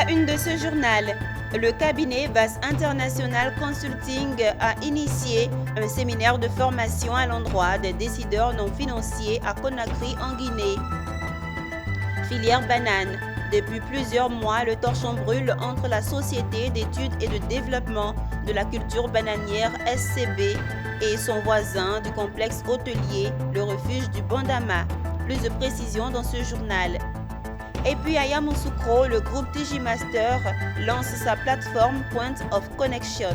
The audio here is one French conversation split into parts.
la une de ce journal, le cabinet Vaz International Consulting a initié un séminaire de formation à l'endroit des décideurs non financiers à Conakry en Guinée. Filière banane. Depuis plusieurs mois, le torchon brûle entre la Société d'études et de développement de la culture bananière SCB et son voisin du complexe hôtelier, le refuge du Bandama. Plus de précisions dans ce journal. Et puis à Yamoussoukro, le groupe Digimaster lance sa plateforme Point of Connection.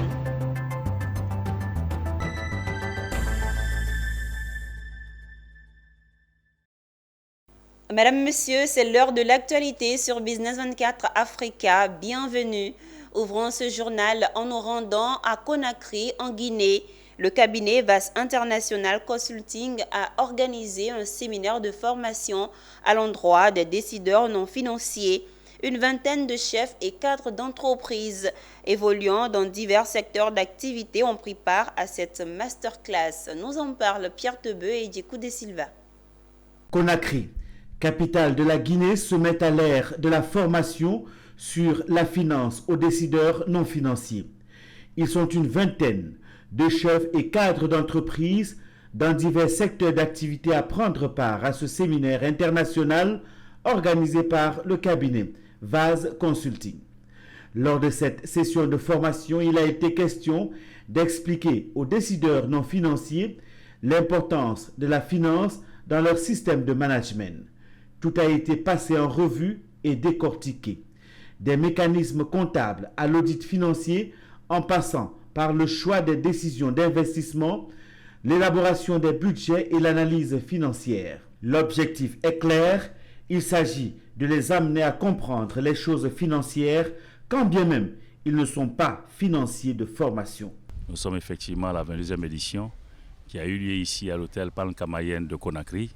Madame, Monsieur, c'est l'heure de l'actualité sur Business 24 Africa. Bienvenue. Ouvrons ce journal en nous rendant à Conakry, en Guinée. Le cabinet Vaz International Consulting a organisé un séminaire de formation à l'endroit des décideurs non financiers. Une vingtaine de chefs et cadres d'entreprises évoluant dans divers secteurs d'activité ont pris part à cette masterclass. Nous en parlent Pierre Tebeu et Djekou de Silva. Conakry, capitale de la Guinée, se met à l'ère de la formation sur la finance aux décideurs non financiers. Ils sont une vingtaine de chefs et cadres d'entreprises dans divers secteurs d'activité à prendre part à ce séminaire international organisé par le cabinet Vaz Consulting. Lors de cette session de formation, il a été question d'expliquer aux décideurs non financiers l'importance de la finance dans leur système de management. Tout a été passé en revue et décortiqué. Des mécanismes comptables à l'audit financier en passant par le choix des décisions d'investissement, l'élaboration des budgets et l'analyse financière. L'objectif est clair, il s'agit de les amener à comprendre les choses financières, quand bien même ils ne sont pas financiers de formation. Nous sommes effectivement à la 22e édition qui a eu lieu ici à l'hôtel Palm Camayen de Conakry.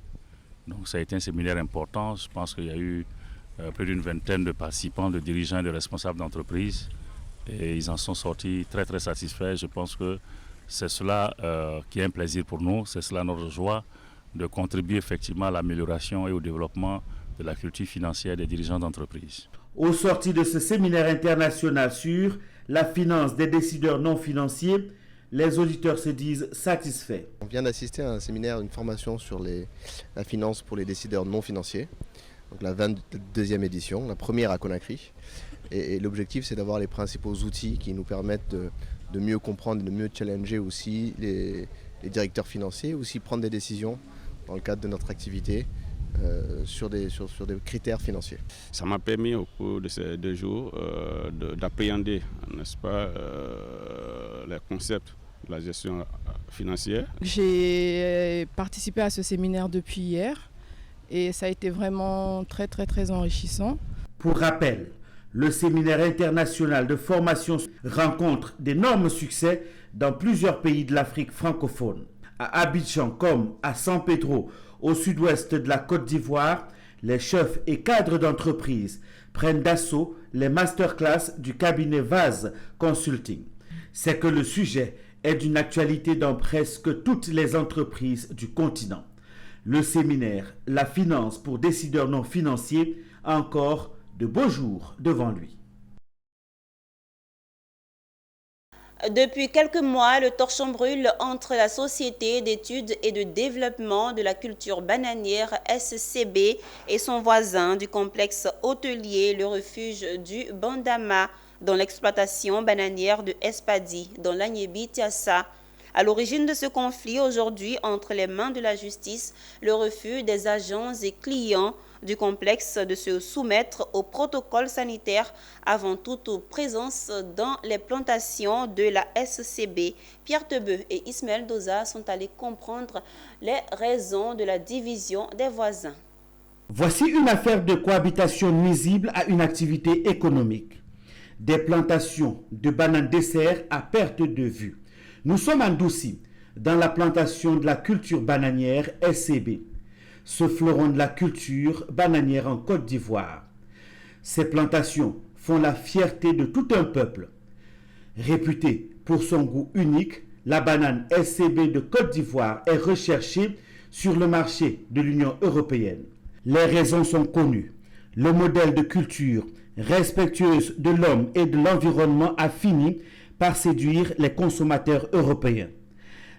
Donc ça a été un séminaire important, je pense qu'il y a eu plus d'une vingtaine de participants, de dirigeants et de responsables d'entreprises. Et ils en sont sortis très très satisfaits. Je pense que c'est cela qui est un plaisir pour nous, c'est cela notre joie de contribuer effectivement à l'amélioration et au développement de la culture financière des dirigeants d'entreprise. Au sorti de ce séminaire international sur la finance des décideurs non financiers, les auditeurs se disent satisfaits. On vient d'assister à un séminaire, une formation sur la finance pour les décideurs non financiers, donc la 22e édition, la première à Conakry. Et l'objectif, c'est d'avoir les principaux outils qui nous permettent de mieux comprendre et de mieux challenger aussi les directeurs financiers, aussi prendre des décisions dans le cadre de notre activité sur des critères financiers. Ça m'a permis au cours de ces 2 jours d'appréhender, n'est-ce pas, les concepts de la gestion financière. J'ai participé à ce séminaire depuis hier et ça a été vraiment très très très enrichissant. Pour rappel, le séminaire international de formation rencontre d'énormes succès dans plusieurs pays de l'Afrique francophone. À Abidjan comme à San Pedro, au sud-ouest de la Côte d'Ivoire, les chefs et cadres d'entreprises prennent d'assaut les masterclass du cabinet Vaz Consulting. C'est que le sujet est d'une actualité dans presque toutes les entreprises du continent. Le séminaire « La finance pour décideurs non financiers » a encore de beaux jours devant lui. Depuis quelques mois, le torchon brûle entre la Société d'études et de développement de la culture bananière SCB et son voisin du complexe hôtelier, le refuge du Bandama, dans l'exploitation bananière de Espadi, dans l'Agnébi-Tiassa. À l'origine de ce conflit, aujourd'hui, entre les mains de la justice, le refus des agents et clients du complexe de se soumettre au protocole sanitaire avant toute présence dans les plantations de la SCB. Pierre Tebeu et Ismaël Doza sont allés comprendre les raisons de la division des voisins. Voici une affaire de cohabitation nuisible à une activité économique. Des plantations de bananes dessert à perte de vue. Nous sommes en Doussi, dans la plantation de la culture bananière SCB. Ce fleuron de la culture bananière en Côte d'Ivoire. Ces plantations font la fierté de tout un peuple. Réputée pour son goût unique, la banane SCB de Côte d'Ivoire est recherchée sur le marché de l'Union européenne. Les raisons sont connues. Le modèle de culture respectueuse de l'homme et de l'environnement a fini par séduire les consommateurs européens.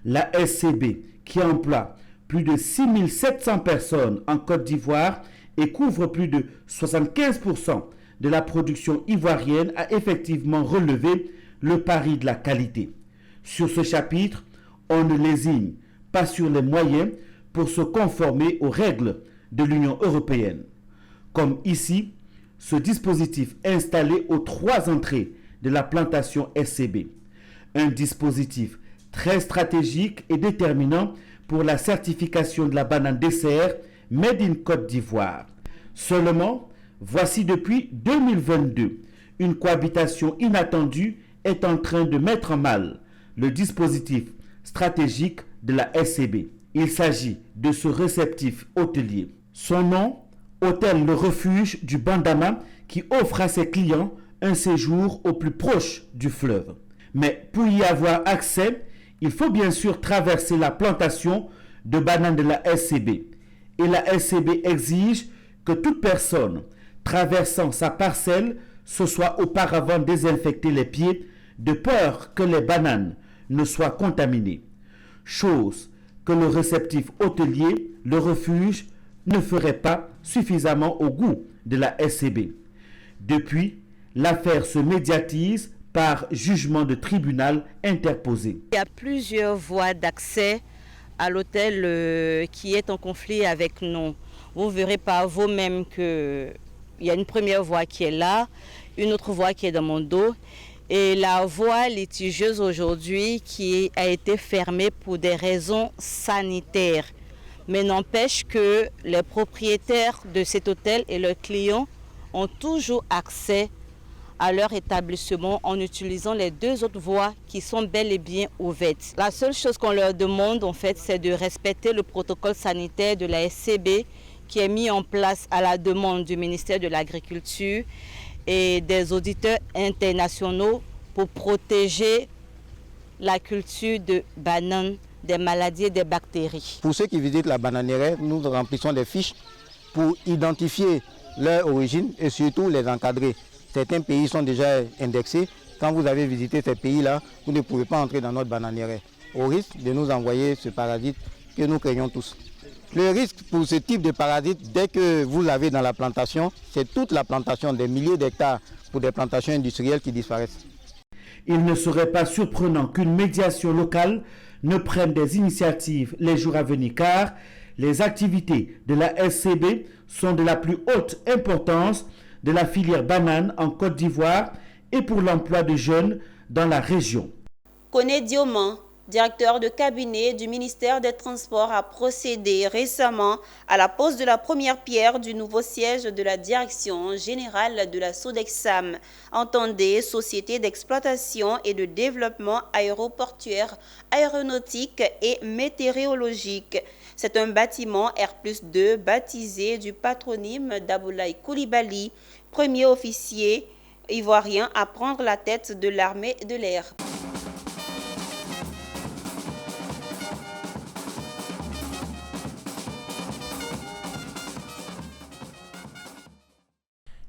La SCB, qui emploie plus de 6700 personnes en Côte d'Ivoire et couvre plus de 75% de la production ivoirienne, a effectivement relevé le pari de la qualité. Sur ce chapitre, on ne lésine pas sur les moyens pour se conformer aux règles de l'Union européenne. Comme ici, ce dispositif installé aux 3 entrées de la plantation SCB. Un dispositif très stratégique et déterminant pour la certification de la banane dessert Made in Côte d'Ivoire. Seulement, voici depuis 2022, une cohabitation inattendue est en train de mettre en mal le dispositif stratégique de la SCB. Il s'agit de ce réceptif hôtelier. Son nom, Hôtel Le Refuge du Bandama, qui offre à ses clients un séjour au plus proche du fleuve. Mais pour y avoir accès, il faut bien sûr traverser la plantation de bananes de la SCB. Et la SCB exige que toute personne traversant sa parcelle se soit auparavant désinfecté les pieds de peur que les bananes ne soient contaminées. Chose que le réceptif hôtelier, le refuge, ne ferait pas suffisamment au goût de la SCB. Depuis, l'affaire se médiatise par jugement de tribunal interposé. Il y a plusieurs voies d'accès à l'hôtel qui est en conflit avec nous. Vous verrez par vous-même qu'il y a une première voie qui est là, une autre voie qui est dans mon dos, et la voie litigieuse aujourd'hui qui a été fermée pour des raisons sanitaires. Mais n'empêche que les propriétaires de cet hôtel et leurs clients ont toujours accès à leur établissement en utilisant les 2 autres voies qui sont bel et bien ouvertes. La seule chose qu'on leur demande, en fait, c'est de respecter le protocole sanitaire de la SCB qui est mis en place à la demande du ministère de l'Agriculture et des auditeurs internationaux pour protéger la culture de bananes des maladies et des bactéries. Pour ceux qui visitent la bananière, nous remplissons des fiches pour identifier leur origine et surtout les encadrer. Certains pays sont déjà indexés. Quand vous avez visité ces pays-là, vous ne pouvez pas entrer dans notre bananière, au risque de nous envoyer ce parasite que nous craignons tous. Le risque pour ce type de parasite, dès que vous l'avez dans la plantation, c'est toute la plantation, des milliers d'hectares pour des plantations industrielles qui disparaissent. Il ne serait pas surprenant qu'une médiation locale ne prenne des initiatives les jours à venir, car les activités de la SCB sont de la plus haute importance de la filière banane en Côte d'Ivoire et pour l'emploi de jeunes dans la région. Koné Dioman, directeur de cabinet du ministère des Transports, a procédé récemment à la pose de la première pierre du nouveau siège de la direction générale de la SODEXAM, entendez Société d'exploitation et de développement aéroportuaire, aéronautique et météorologique. C'est un bâtiment R+2 baptisé du patronyme d'Abdoulaye Coulibaly, premier officier ivoirien à prendre la tête de l'armée de l'air.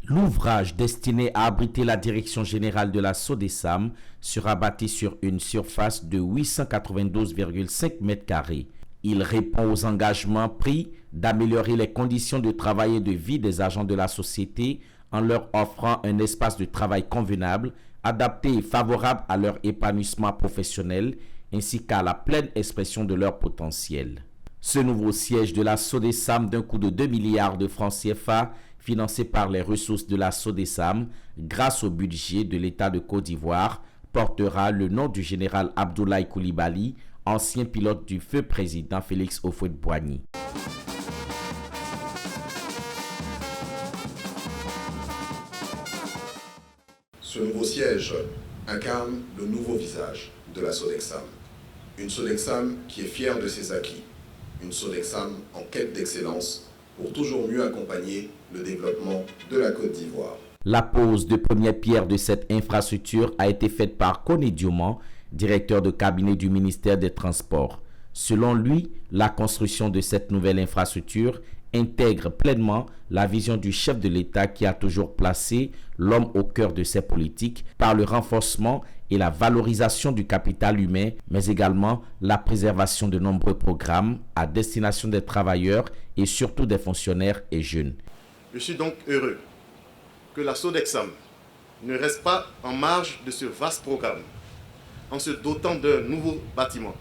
L'ouvrage destiné à abriter la direction générale de la SODESAM sera bâti sur une surface de 892,5 m². Il répond aux engagements pris d'améliorer les conditions de travail et de vie des agents de la société en leur offrant un espace de travail convenable, adapté et favorable à leur épanouissement professionnel ainsi qu'à la pleine expression de leur potentiel. Ce nouveau siège de la SODESAM d'un coût de 2 milliards de francs CFA financé par les ressources de la SODESAM grâce au budget de l'État de Côte d'Ivoire, portera le nom du général Abdoulaye Coulibaly, ancien pilote du feu président Félix Houphouët-Boigny. Ce nouveau siège incarne le nouveau visage de la SODEXAM. Une SODEXAM qui est fière de ses acquis. Une SODEXAM en quête d'excellence pour toujours mieux accompagner le développement de la Côte d'Ivoire. La pose de première pierre de cette infrastructure a été faite par Koné Dioman, directeur de cabinet du ministère des Transports. Selon lui, la construction de cette nouvelle infrastructure intègre pleinement la vision du chef de l'État qui a toujours placé l'homme au cœur de ses politiques par le renforcement et la valorisation du capital humain, mais également la préservation de nombreux programmes à destination des travailleurs et surtout des fonctionnaires et jeunes. Je suis donc heureux que la SODECSAM ne reste pas en marge de ce vaste programme en se dotant d'un nouveau bâtiment,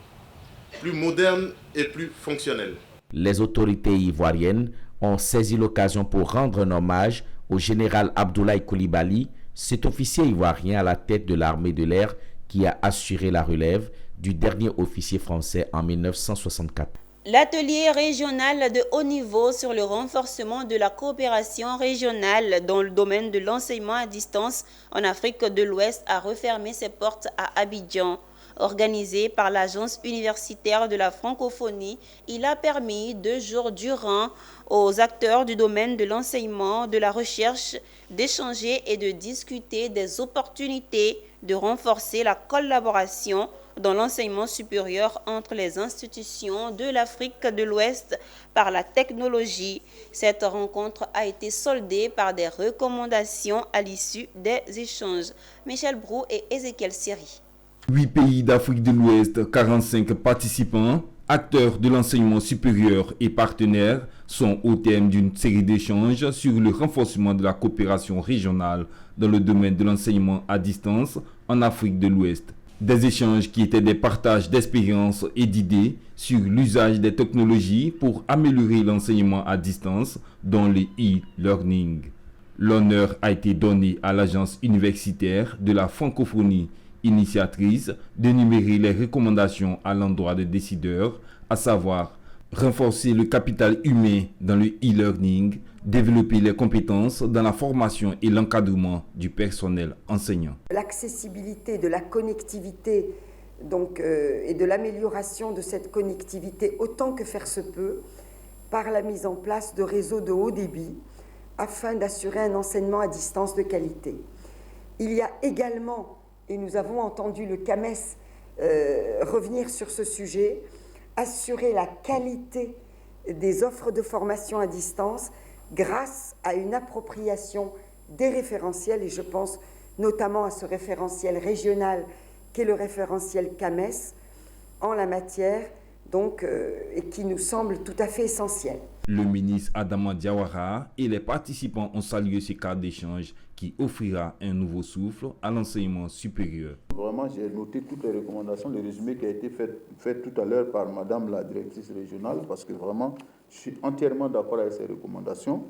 plus moderne et plus fonctionnel. Les autorités ivoiriennes ont saisi l'occasion pour rendre un hommage au général Abdoulaye Coulibaly, cet officier ivoirien à la tête de l'armée de l'air qui a assuré la relève du dernier officier français en 1964. L'atelier régional de haut niveau sur le renforcement de la coopération régionale dans le domaine de l'enseignement à distance en Afrique de l'Ouest a refermé ses portes à Abidjan. Organisé par l'Agence universitaire de la francophonie, il a permis 2 jours durant aux acteurs du domaine de l'enseignement, de la recherche, d'échanger et de discuter des opportunités de renforcer la collaboration dans l'enseignement supérieur entre les institutions de l'Afrique de l'Ouest par la technologie. Cette rencontre a été soldée par des recommandations à l'issue des échanges. Michel Brou et Ézéchiel Siri. 8 pays d'Afrique de l'Ouest, 45 participants, acteurs de l'enseignement supérieur et partenaires sont au thème d'une série d'échanges sur le renforcement de la coopération régionale dans le domaine de l'enseignement à distance en Afrique de l'Ouest. Des échanges qui étaient des partages d'expériences et d'idées sur l'usage des technologies pour améliorer l'enseignement à distance dans le e-learning. L'honneur a été donné à l'Agence universitaire de la francophonie, initiatrice d'énumérer les recommandations à l'endroit des décideurs, à savoir renforcer le capital humain dans le e-learning, développer les compétences dans la formation et l'encadrement du personnel enseignant. L'accessibilité, de la connectivité et de l'amélioration de cette connectivité autant que faire se peut par la mise en place de réseaux de haut débit afin d'assurer un enseignement à distance de qualité. Il y a également, et nous avons entendu le CAMES revenir sur ce sujet, assurer la qualité des offres de formation à distance grâce à une appropriation des référentiels, et je pense notamment à ce référentiel régional qu'est le référentiel CAMES en la matière, et qui nous semble tout à fait essentiel. Le ministre Adama Diawara et les participants ont salué ce cadre d'échange qui offrira un nouveau souffle à l'enseignement supérieur. Vraiment, j'ai noté toutes les recommandations, le résumé qui a été fait tout à l'heure par Madame la directrice régionale, parce que vraiment, je suis entièrement d'accord avec ces recommandations.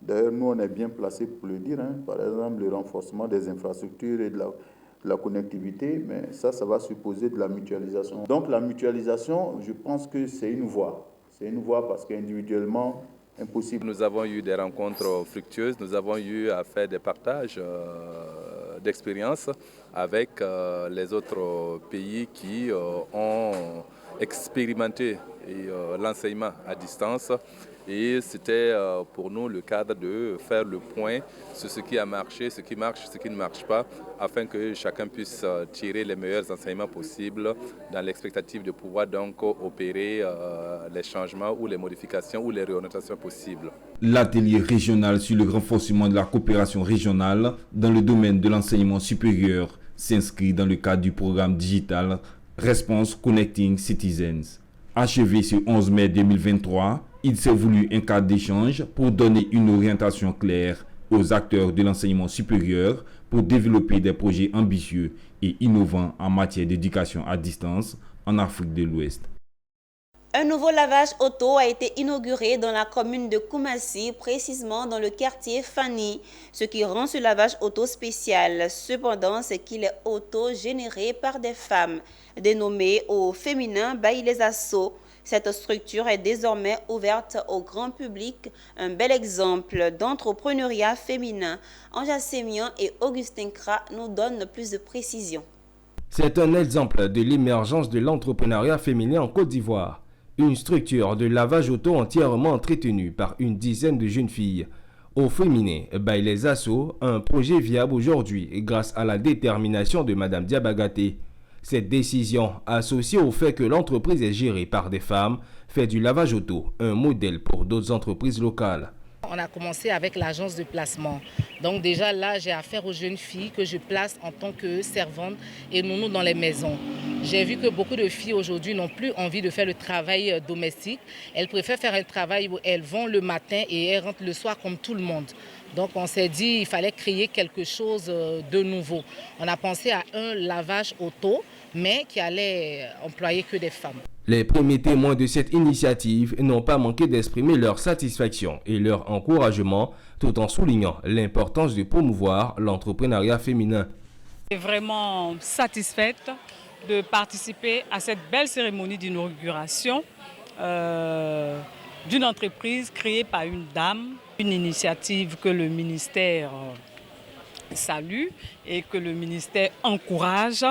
D'ailleurs, nous, on est bien placés pour le dire. Par exemple, le renforcement des infrastructures et de la connectivité, mais ça va supposer de la mutualisation. Donc, la mutualisation, je pense que c'est une voie. C'est une voie parce qu'individuellement, impossible. Nous avons eu des rencontres fructueuses, nous avons eu à faire des partages d'expériences avec les autres pays qui ont expérimenté l'enseignement à distance. Et c'était pour nous le cadre de faire le point sur ce qui a marché, ce qui marche, ce qui ne marche pas, afin que chacun puisse tirer les meilleurs enseignements possibles dans l'expectative de pouvoir donc opérer les changements ou les modifications ou les réorientations possibles. L'atelier régional sur le renforcement de la coopération régionale dans le domaine de l'enseignement supérieur s'inscrit dans le cadre du programme digital Response Connecting Citizens. Achevé ce 11 mai 2023, il s'est voulu un cadre d'échange pour donner une orientation claire aux acteurs de l'enseignement supérieur pour développer des projets ambitieux et innovants en matière d'éducation à distance en Afrique de l'Ouest. Un nouveau lavage auto a été inauguré dans la commune de Koumassi, précisément dans le quartier Fanny. Ce qui rend ce lavage auto spécial, cependant, c'est qu'il est auto-généré par des femmes. Dénommé au féminin Bailey les Assauts, cette structure est désormais ouverte au grand public, un bel exemple d'entrepreneuriat féminin. Anja Sémian et Augustin Kra nous donnent plus de précisions. C'est un exemple de l'émergence de l'entrepreneuriat féminin en Côte d'Ivoire. Une structure de lavage auto entièrement entretenue par une dizaine de jeunes filles. Au féminin, Bailey les Assauts, un projet viable aujourd'hui grâce à la détermination de Madame Diabagaté. Cette décision, associée au fait que l'entreprise est gérée par des femmes, fait du lavage auto un modèle pour d'autres entreprises locales. On a commencé avec l'agence de placement. Donc déjà là, j'ai affaire aux jeunes filles que je place en tant que servantes et nounou dans les maisons. J'ai vu que beaucoup de filles aujourd'hui n'ont plus envie de faire le travail domestique. Elles préfèrent faire un travail où elles vont le matin et elles rentrent le soir comme tout le monde. Donc on s'est dit qu'il fallait créer quelque chose de nouveau. On a pensé à un lavage auto, mais qui allait employer que des femmes. Les premiers témoins de cette initiative n'ont pas manqué d'exprimer leur satisfaction et leur encouragement, tout en soulignant l'importance de promouvoir l'entrepreneuriat féminin. Je suis vraiment satisfaite de participer à cette belle cérémonie d'inauguration d'une entreprise créée par une dame, une initiative que le ministère salue et que le ministère encourage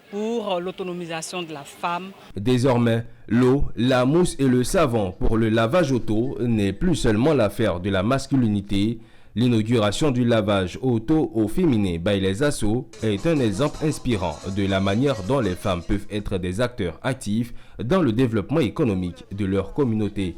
pour l'autonomisation de la femme. Désormais, l'eau, la mousse et le savon pour le lavage auto n'est plus seulement l'affaire de la masculinité. L'inauguration du lavage auto au féminin by les assos est un exemple inspirant de la manière dont les femmes peuvent être des acteurs actifs dans le développement économique de leur communauté.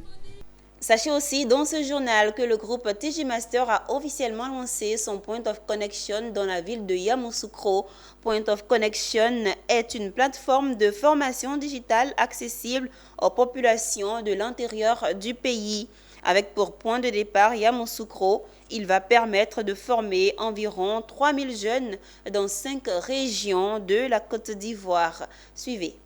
Sachez aussi dans ce journal que le groupe TG Master a officiellement lancé son Point of Connection dans la ville de Yamoussoukro. Point of Connection est une plateforme de formation digitale accessible aux populations de l'intérieur du pays. Avec pour point de départ Yamoussoukro, il va permettre de former environ 3000 jeunes dans 5 régions de la Côte d'Ivoire. Suivez.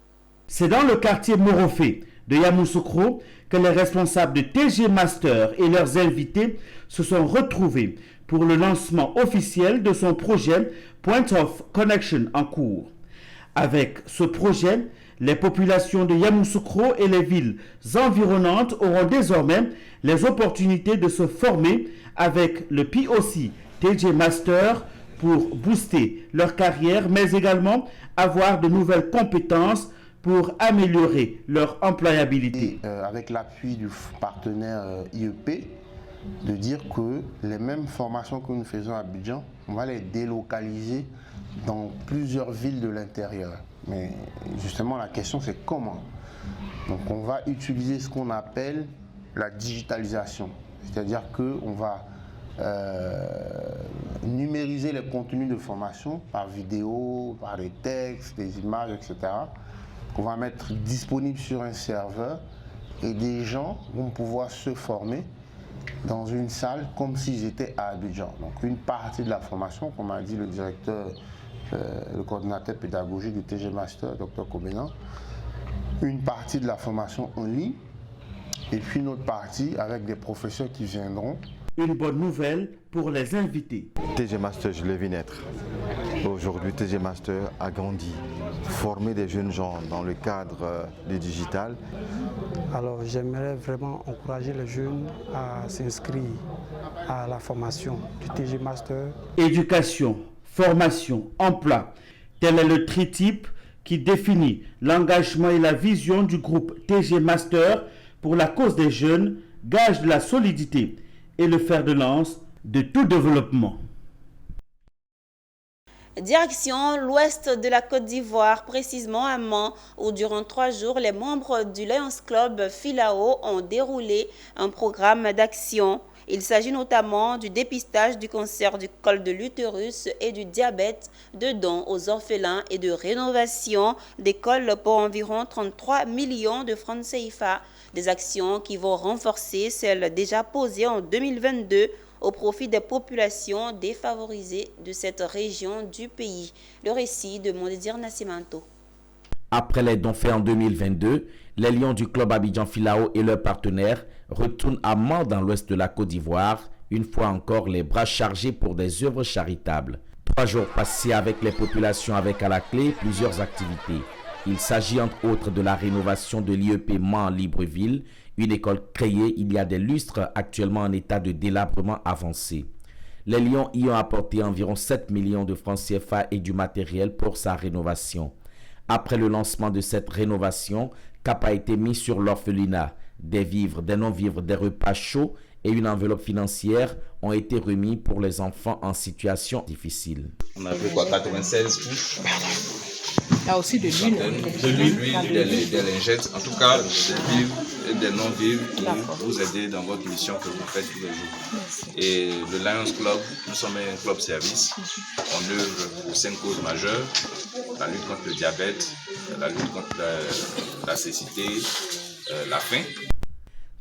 C'est dans le quartier Morofé de Yamoussoukro que les responsables de TG Master et leurs invités se sont retrouvés pour le lancement officiel de son projet Point of Connection en cours. Avec ce projet, les populations de Yamoussoukro et les villes environnantes auront désormais les opportunités de se former avec le POC TG Master pour booster leur carrière, mais également avoir de nouvelles compétences pour améliorer leur employabilité. Avec l'appui du partenaire IEP, de dire que les mêmes formations que nous faisons à Abidjan, on va les délocaliser dans plusieurs villes de l'intérieur. Mais justement, la question c'est comment. Donc on va utiliser ce qu'on appelle la digitalisation. C'est-à-dire qu'on va numériser les contenus de formation par vidéo, par des textes, des images, etc. qu'on va mettre disponible sur un serveur et des gens vont pouvoir se former dans une salle comme s'ils étaient à Abidjan. Donc une partie de la formation, comme a dit le directeur, le coordinateur pédagogique du TG Master, Dr Kobenan, une partie de la formation en ligne et puis une autre partie avec des professeurs qui viendront. Une bonne nouvelle pour les invités. TG Master, je l'ai vu naître. Aujourd'hui, TG Master a grandi, formé des jeunes gens dans le cadre du digital. Alors j'aimerais vraiment encourager les jeunes à s'inscrire à la formation du TG Master. Éducation, formation, emploi, tel est le tritype qui définit l'engagement et la vision du groupe TG Master pour la cause des jeunes, gage de la solidité et le fer de lance de tout développement. Direction l'ouest de la Côte d'Ivoire, précisément à Mans, où durant 3 jours, les membres du Lions Club Filao ont déroulé un programme d'action. Il s'agit notamment du dépistage du cancer du col de l'utérus et du diabète, de dons aux orphelins et de rénovation d'écoles pour environ 33 millions de francs CFA. Des actions qui vont renforcer celles déjà posées en 2022 au profit des populations défavorisées de cette région du pays. Le récit de Mondésir Nascimento. Après les dons faits en 2022, les Lions du club Abidjan Filao et leurs partenaires retournent à Mans dans l'ouest de la Côte d'Ivoire, une fois encore les bras chargés pour des œuvres charitables. 3 jours passés avec les populations avec à la clé plusieurs activités. Il s'agit entre autres de la rénovation de l'IEP Mans Libreville, une école créée il y a des lustres actuellement en état de délabrement avancé. Les Lions y ont apporté environ 7 millions de francs CFA et du matériel pour sa rénovation. Après le lancement de cette rénovation, cap a été mis sur l'orphelinat. Des vivres, des non-vivres, des repas chauds et une enveloppe financière ont été remis pour les enfants en situation difficile. On a fait quoi, 96 couches. Il y a aussi de l'huile. De l'huile, des lingettes, en tout cas des vivres et des non-vivres pour vous aider dans votre mission que vous faites tous les jours. Et le Lions Club, nous sommes un club service. On œuvre pour 5 causes majeures: la lutte contre le diabète, la lutte contre la cécité, la faim.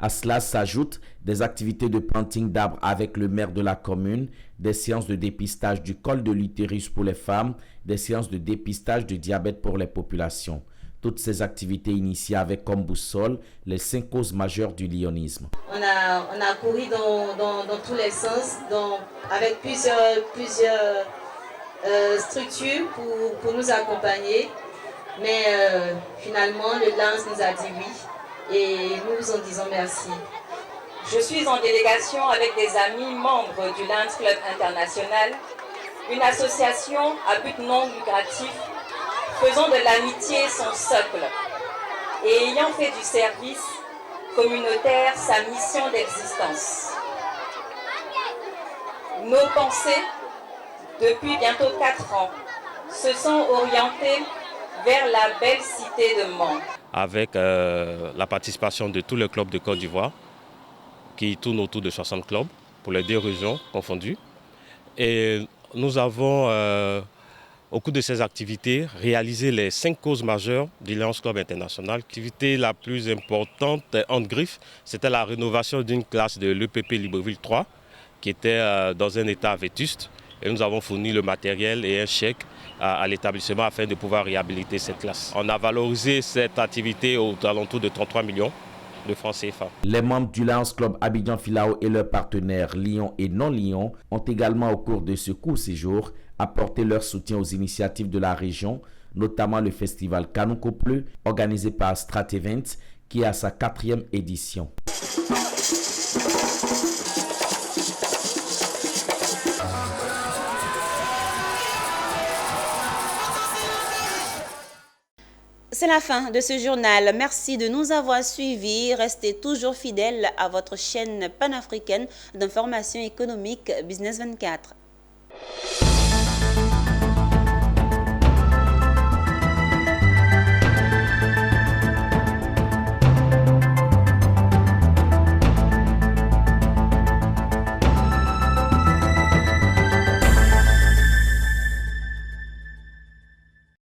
À cela s'ajoutent des activités de planting d'arbres avec le maire de la commune, des séances de dépistage du col de l'utérus pour les femmes, des séances de dépistage du diabète pour les populations. Toutes ces activités initiées avec comme boussole les 5 causes majeures du lyonisme. On a couru dans tous les sens, avec plusieurs structures pour nous accompagner. Mais finalement, le LANS nous a dit oui. Et nous vous en disons merci. Je suis en délégation avec des amis membres du Lions Club International, une association à but non lucratif faisant de l'amitié son socle et ayant fait du service communautaire sa mission d'existence. Nos pensées, depuis bientôt 4 ans, se sont orientées vers la belle cité de Mans. Avec la participation de tous les clubs de Côte d'Ivoire, qui tournent autour de 60 clubs, pour les 2 régions confondues. Et nous avons, au cours de ces activités, réalisé les 5 causes majeures du Lions Club International. L'activité la plus importante, entre griffes, c'était la rénovation d'une classe de l'EPP Libreville 3, qui était dans un état vétuste. Et nous avons fourni le matériel et un chèque à l'établissement afin de pouvoir réhabiliter cette classe. On a valorisé cette activité aux alentours de 33 millions de francs CFA. Les membres du Lions Club Abidjan Filao et leurs partenaires Lyon et non-Lyon ont également au cours de ce court séjour apporté leur soutien aux initiatives de la région, notamment le festival Kanouko Pleu organisé par Strat Events qui est à sa 4e édition. C'est la fin de ce journal. Merci de nous avoir suivis. Restez toujours fidèles à votre chaîne panafricaine d'information économique Business 24.